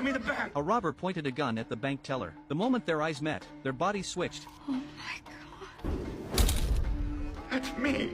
me the bag! A robber pointed a gun at the bank teller. The moment their eyes met, their bodies switched. Oh my god. That's me!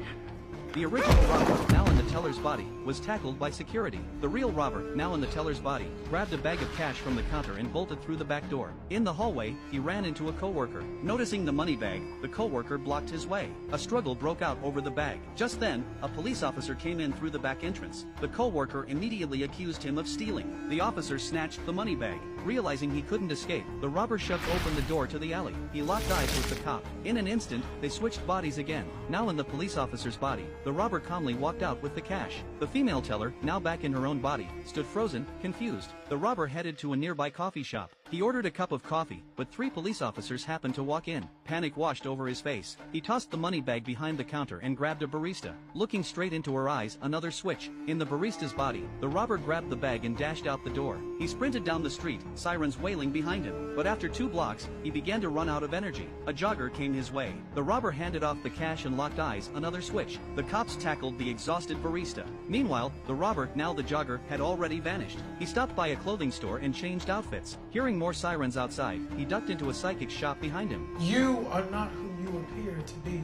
The original robber, now in the teller's body, was tackled by security. The real robber, now in the teller's body, grabbed a bag of cash from the counter and bolted through the back door. In the hallway, he ran into a coworker. Noticing the money bag, the coworker blocked his way. A struggle broke out over the bag. Just then, a police officer came in through the back entrance. The coworker immediately accused him of stealing. The officer snatched the money bag. Realizing he couldn't escape, the robber shoved open the door to the alley. He locked eyes with the cop. In an instant, they switched bodies again. Now in the police officer's body, the robber calmly walked out with the cash. The female teller, now back in her own body, stood frozen, confused. The robber headed to a nearby coffee shop. He ordered a cup of coffee, but 3 police officers happened to walk in. Panic washed over his face. He tossed the money bag behind the counter and grabbed a barista. Looking straight into her eyes, another switch. In the barista's body, the robber grabbed the bag and dashed out the door. He sprinted down the street, sirens wailing behind him. But after 2 blocks, he began to run out of energy. A jogger came his way. The robber handed off the cash and locked eyes, another switch. The cops tackled the exhausted barista. Meanwhile, the robber, now the jogger, had already vanished. He stopped by a clothing store and changed outfits. Hearing more sirens outside, he ducked into a psychic shop behind him. You are not who you appear to be.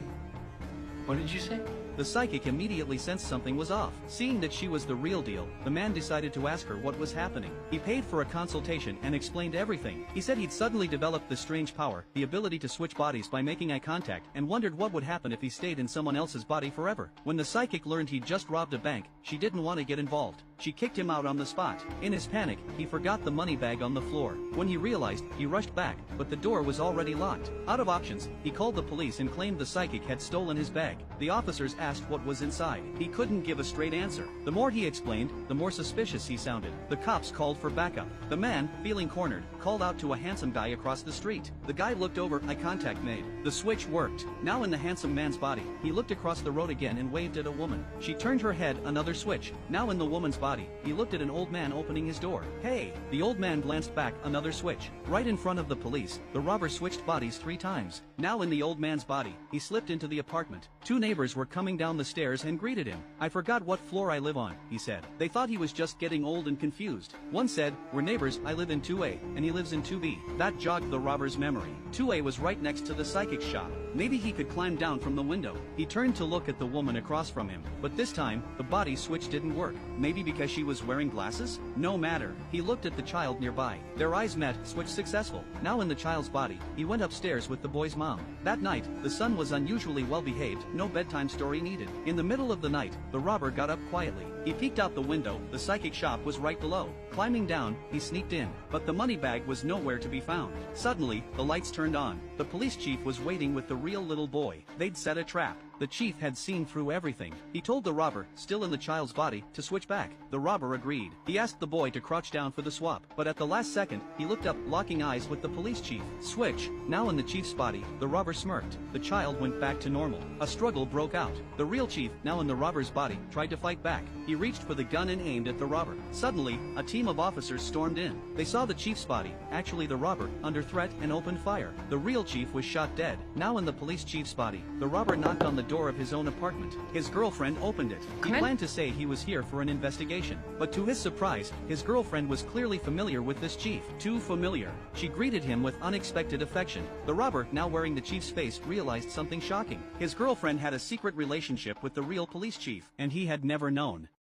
What did you say? The psychic immediately sensed something was off. Seeing that she was the real deal, the man decided to ask her what was happening. He paid for a consultation and explained everything. He said he'd suddenly developed this strange power, the ability to switch bodies by making eye contact, and wondered what would happen if he stayed in someone else's body forever. When the psychic learned he'd just robbed a bank, she didn't want to get involved. She kicked him out on the spot. In his panic, he forgot the money bag on the floor. When he realized, he rushed back, but the door was already locked. Out of options, he called the police and claimed the psychic had stolen his bag. The officers asked what was inside. He couldn't give a straight answer. The more he explained, the more suspicious he sounded. The cops called for backup. The man, feeling cornered, called out to a handsome guy across the street. The guy looked over, eye contact made. The switch worked. Now in the handsome man's body, he looked across the road again and waved at a woman. She turned her head, another switch. Now in the woman's body, he looked at an old man opening his door. Hey! The old man glanced back, another switch. Right in front of the police, the robber switched bodies 3 times. Now in the old man's body, he slipped into the apartment. 2 neighbors were coming down the stairs and greeted him. I forgot what floor I live on, he said. They thought he was just getting old and confused. One said, we're neighbors, I live in 2A, and he lives in 2B. That jogged the robber's memory. 2A was right next to the psychic shop. Maybe he could climb down from the window. He turned to look at the woman across from him, but this time, the body switch didn't work. Maybe because she was wearing glasses? No matter. He looked at the child nearby. Their eyes met, switch successful. Now in the child's body, he went upstairs with the boy's mom. That night, the son was unusually well behaved, no bedtime story needed. In the middle of the night, the robber got up quietly. He peeked out the window, the psychic shop was right below. Climbing down, he sneaked in, but the money bag was nowhere to be found. Suddenly, the lights turned on. The police chief was waiting with the real little boy. They'd set a trap. The chief had seen through everything. He told the robber, still in the child's body, to switch back. The robber agreed. He asked the boy to crouch down for the swap, but at the last second, he looked up, locking eyes with the police chief. Switch. Now in the chief's body, the robber smirked. The child went back to normal. A struggle broke out. The real chief, now in the robber's body, tried to fight back. He reached for the gun and aimed at the robber. Suddenly, a team of officers stormed in. They saw the chief's body, actually the robber, under threat and opened fire. The real chief was shot dead. Now in the police chief's body, the robber knocked on the door of his own apartment. His girlfriend opened it. He planned to say he was here for an investigation, but to his surprise, his girlfriend was clearly familiar with this chief. Too familiar. She greeted him with unexpected affection. The robber, now wearing the chief's face, realized something shocking. His girlfriend had a secret relationship with the real police chief, and he had never known.